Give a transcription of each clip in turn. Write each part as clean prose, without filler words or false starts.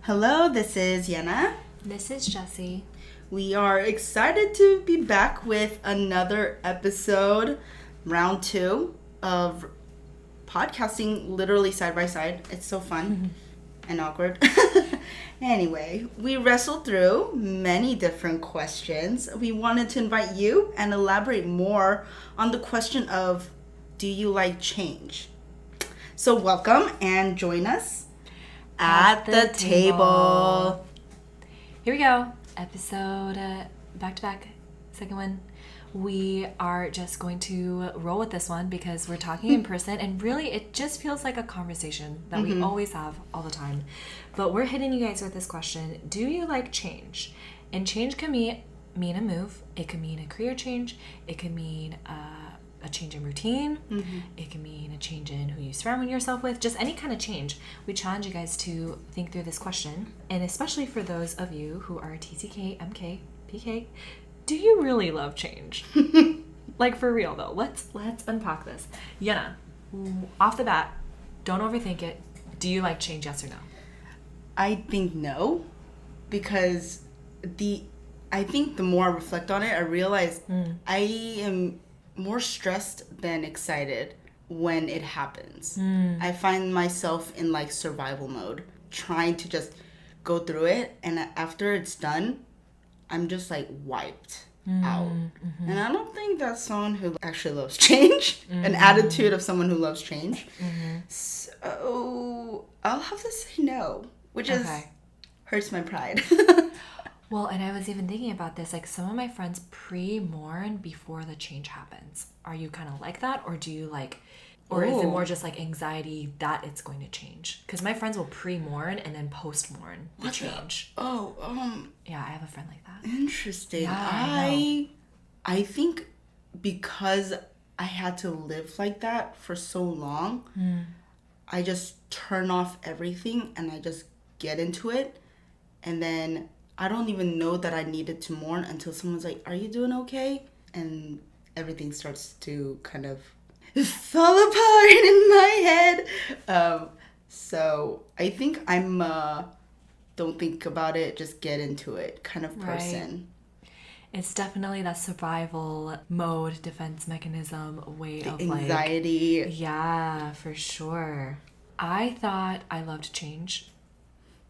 Hello, this is Yehna. This is Jessie. We are excited to be back with another episode, round 2 of podcasting literally side by side. It's so fun and awkward. Anyway, we wrestled through many different questions. We wanted to invite you and elaborate more on the question of, do you like change? So welcome and join us at the table. Here we go. Episode back to back, second one. We are just going to roll with this one because we're talking in person, and really it just feels like a conversation that we always have all the time. But we're hitting you guys with this question: do you like change? And change can mean a move. It can mean a career change. It can mean a change in routine. It can mean a change in who you surround yourself with, just any kind of change. We challenge you guys to think through this question, and especially for those of you who are TCK, MK, PK, do you really love change? Like, for real though, let's unpack this. Yehna, off the bat, don't overthink it. Do you like change, yes or no? I think no, because I think the more I reflect on it, I realize I am more stressed than excited when it happens. I find myself in like survival mode, trying to just go through it, and after it's done, I'm just like wiped out. And I don't think that's someone who actually loves change, an attitude of someone who loves change. So I'll have to say no, which is hurts my pride. Well, and I was even thinking about this, like some of my friends pre-mourn before the change happens. Are you kind of like that, or do you like, or is it more just like anxiety that it's going to change? Because my friends will pre-mourn and then post-mourn the change. Yeah, I have a friend like that. Interesting. Yeah, I think because I had to live like that for so long, I just turn off everything and I just get into it, and then I don't even know that I needed to mourn until someone's like, "Are you doing okay?" And everything starts to kind of fall apart in my head. So I think I'm don't think about it, just get into it kind of person. It's definitely that survival mode, defense mechanism way of Anxiety. like, yeah, for sure. I thought I loved change.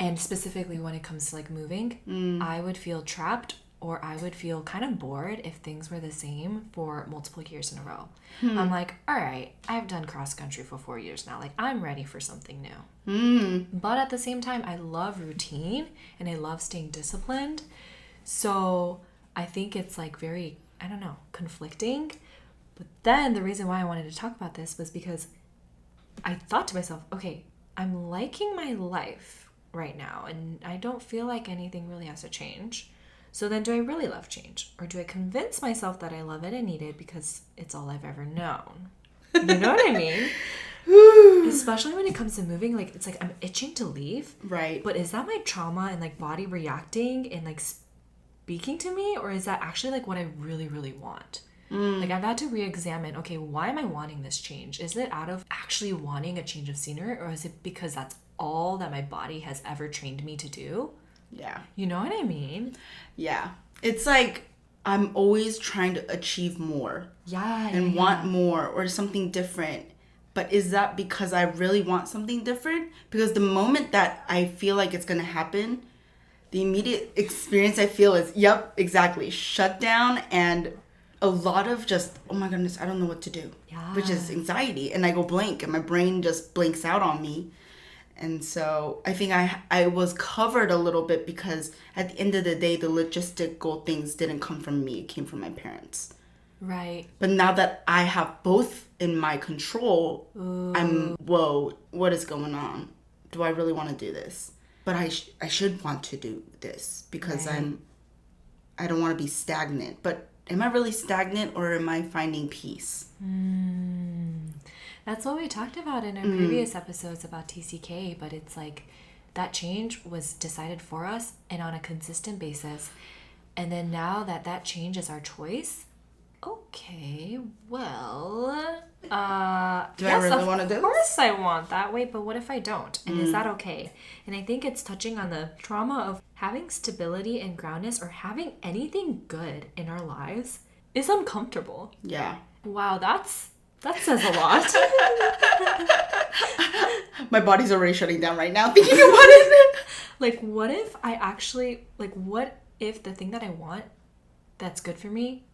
And specifically when it comes to like moving, I would feel trapped, or I would feel kind of bored if things were the same for multiple years in a row. I'm like, all right, I've done cross country for 4 years now. Like, I'm ready for something new. But at the same time, I love routine and I love staying disciplined. So I think it's like very, I don't know, conflicting. But then the reason why I wanted to talk about this was because I thought to myself, okay, I'm liking my life right now, and I don't feel like anything really has to change. So then, do I really love change, or do I convince myself that I love it and need it because it's all I've ever known? You know what I mean? Especially when it comes to moving, like it's like I'm itching to leave, Right. but is that my trauma and like body reacting and like speaking to me, or is that actually like what I really, really want? Like, I've had to re-examine, okay, why am I wanting this change? Is it out of actually wanting a change of scenery, or is it because that's all that my body has ever trained me to do? Yeah. You know what I mean? Yeah. It's like I'm always trying to achieve more. Yeah. And want more or something different. But is that because I really want something different? Because the moment that I feel like it's going to happen, the immediate experience I feel is, yep, exactly, shut down, and a lot of just, oh my goodness, I don't know what to do. Yeah. Which is anxiety. And I go blank, and my brain just blanks out on me. And so I think I was covered a little bit because at the end of the day, the logistical things didn't come from me. It came from my parents. Right. But now that I have both in my control, whoa, what is going on? Do I really want to do this? But I should want to do this because I don't want to be stagnant. But am I really stagnant, or am I finding peace? That's what we talked about in our previous episodes about TCK, but it's like that change was decided for us and on a consistent basis. And then now that change is our choice, Okay, well, Do I really want to do this? Of course I want that. Wait, but what if I don't? And is that okay? And I think it's touching on the trauma of having stability and groundness or having anything good in our lives is uncomfortable. Yeah. Wow, that says a lot. My body's already shutting down right now thinking about it. Like, what if I actually, like, what if the thing that I want that's good for me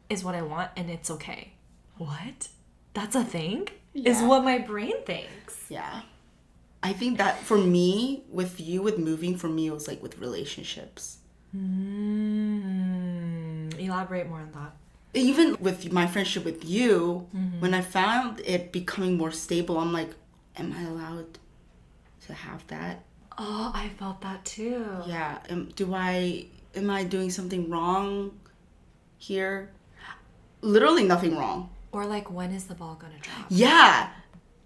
is what I want and it's okay? What? That's a thing? Is what my brain thinks. Yeah. I think that for me, with moving, for me, it was like with relationships. Elaborate more on that. Even with my friendship with you, when I found it becoming more stable, I'm like, am I allowed to have that? Oh, I felt that too. Yeah. Am I doing something wrong here? Literally nothing wrong. Or like, when is the ball gonna drop? Yeah,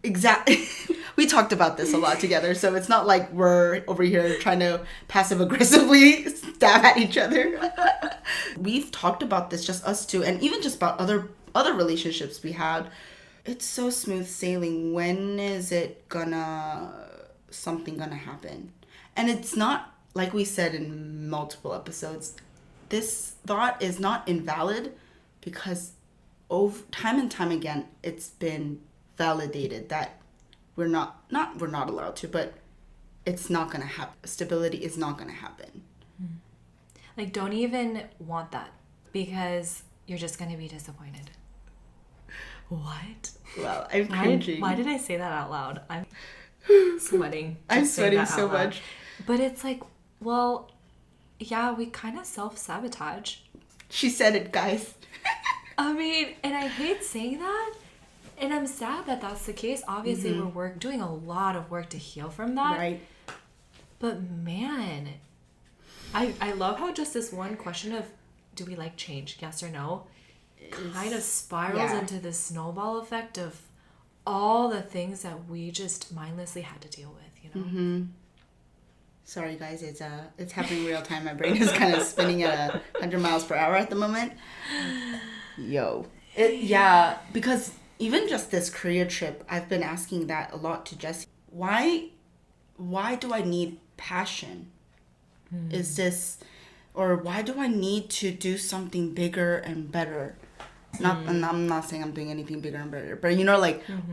exactly. We talked about this a lot together, so it's not like we're over here trying to passive aggressively stab at each other. We've talked about this, just us two, and even just about other relationships we had. It's so smooth sailing. When is something gonna happen? And it's not, like we said in multiple episodes, this thought is not invalid because over time and time again, it's been validated that we're not allowed to, but it's not going to happen. Stability is not going to happen. Like, don't even want that because you're just going to be disappointed. What? Well, I'm cringing. Why did I say that out loud? I'm sweating. I'm sweating so much. But it's like, well, yeah, we kind of self-sabotage. She said it, guys. I mean, and I hate saying that. And I'm sad that that's the case. Obviously, we're doing a lot of work to heal from that. Right. But man, I love how just this one question of, do we like change, yes or no, kind of spirals into this snowball effect of all the things that we just mindlessly had to deal with, you know? Mm-hmm. Sorry, guys. It's happening real time. My brain is kind of spinning at 100 miles per hour at the moment. Because even just this career trip, I've been asking that a lot to Jessie. Why do I need passion? Is this, or why do I need to do something bigger and better? And I'm not saying I'm doing anything bigger and better, but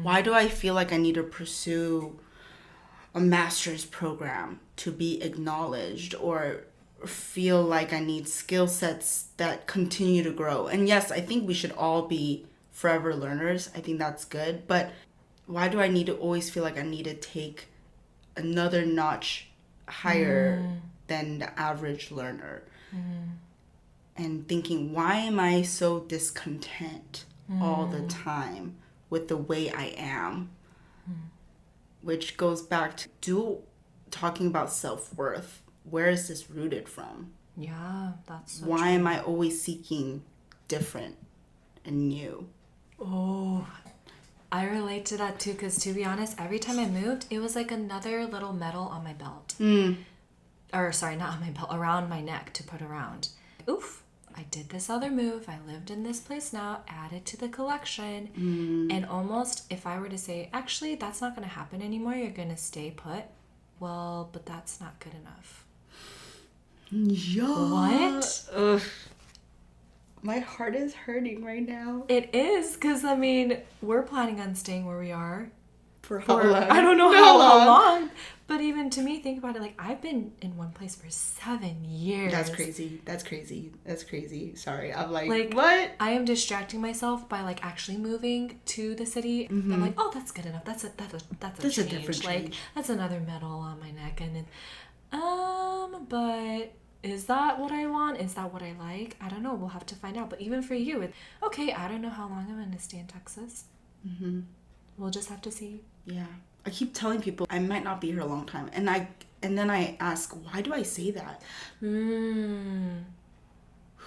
why do I feel like I need to pursue a master's program to be acknowledged, or feel like I need skill sets that continue to grow? And yes, I think we should all be forever learners. I think that's good. But why do I need to always feel like I need to take another notch higher than the average learner? And thinking, why am I so discontent all the time with the way I am? Which goes back to talking about self-worth. Where is this rooted from? Yeah, that's so Why true. am I always seeking different and new? Oh, I relate to that too, because to be honest, every time I moved, it was like another little medal on my belt. Or sorry, not on my belt, around my neck to put around. Oof, I did this other move. I lived in this place now, added to the collection. And almost, if I were to say, actually, that's not going to happen anymore, you're going to stay put. Well, but that's not good enough. Yeah. What? Ugh. My heart is hurting right now. It is, because, I mean, we're planning on staying where we are. For how long? I don't know how long. But even to me, think about it, like, I've been in one place for 7 years. That's crazy. Sorry. I'm like, what? I am distracting myself by, like, actually moving to the city. I'm like, oh, that's good enough. That's a change. A different like, change. That's another medal on my neck. And then, but is that what I want? Is that what I like? I don't know. We'll have to find out. But even for you, okay, I don't know how long I'm going to stay in Texas. We'll just have to see. Yeah. I keep telling people I might not be here a long time. And then I ask, why do I say that? Who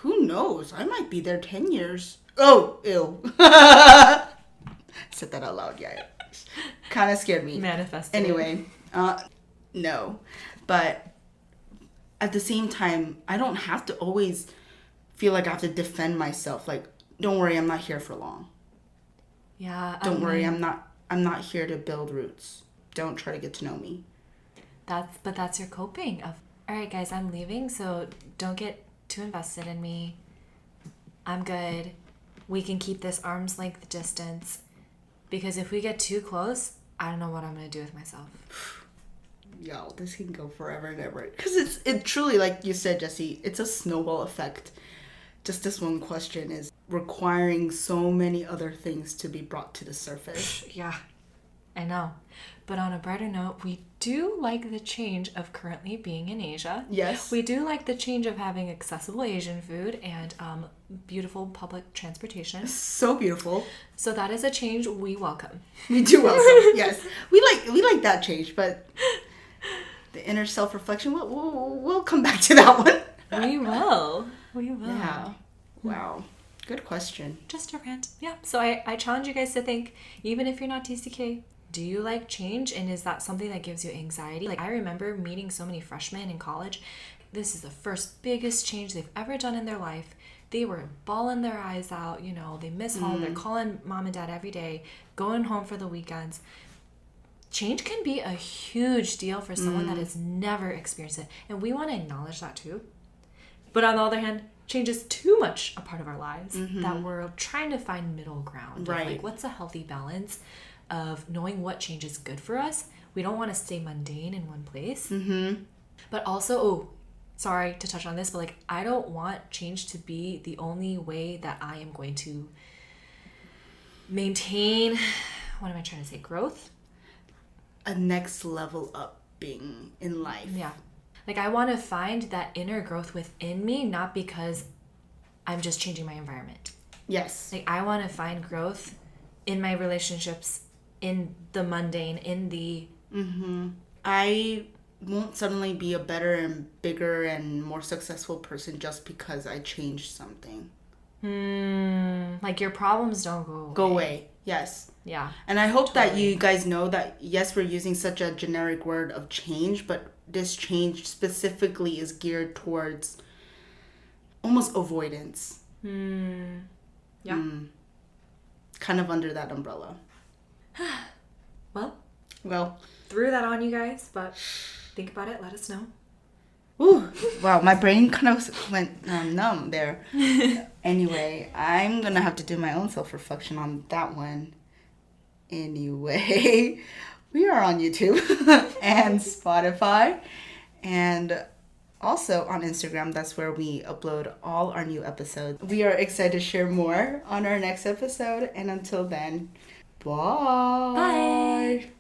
knows? I might be there 10 years. Oh, ew. Said that out loud, yeah. Kind of scared me. Manifested. Anyway, no. But at the same time, I don't have to always feel like I have to defend myself. Like, don't worry, I'm not here for long. Yeah. Don't worry, I'm not here to build roots. Don't try to get to know me. That's your coping of, all right, guys, I'm leaving, so don't get too invested in me. I'm good. We can keep this arm's length distance, because if we get too close, I don't know what I'm going to do with myself. Yo, this can go forever and ever. Because it truly, like you said, Jessie, it's a snowball effect. Just this one question is requiring so many other things to be brought to the surface. Yeah, I know. But on a brighter note, we do like the change of currently being in Asia. Yes. We do like the change of having accessible Asian food and beautiful public transportation. So beautiful. So that is a change we welcome. We do welcome. Yes. We like that change, but the inner self-reflection, we'll come back to that one. We will. Yeah. Wow. Good question. Just a rant. Yeah. So I challenge you guys to think, even if you're not TCK, do you like change, and is that something that gives you anxiety? Like, I remember meeting so many freshmen in college. This is the first biggest change they've ever done in their life. They were bawling their eyes out, you know, they miss home, they're calling mom and dad every day, going home for the weekends. Change can be a huge deal for someone that has never experienced it, and we want to acknowledge that too. But on the other hand, change is too much a part of our lives that we're trying to find middle ground. Right. Like, what's a healthy balance of knowing what change is good for us? We don't want to stay mundane in one place. But also, sorry to touch on this, but like, I don't want change to be the only way that I am going to maintain, what am I trying to say, growth? A next level up being in life. Yeah. Like, I want to find that inner growth within me, not because I'm just changing my environment. Yes. Like, I want to find growth in my relationships, in the mundane, in the... I won't suddenly be a better and bigger and more successful person just because I changed something. Like, your problems don't go away. Go away. Yes. Yeah. And I hope that you guys know that, yes, we're using such a generic word of change, but this change specifically is geared towards almost avoidance. Yeah. Kind of under that umbrella. Well, threw that on you guys, but think about it. Let us know. Ooh, wow, my brain kind of went numb there. Anyway, I'm going to have to do my own self-reflection on that one. Anyway, we are on YouTube and Spotify and also on Instagram. That's where we upload all our new episodes. We are excited to share more on our next episode. And until then, bye. Bye.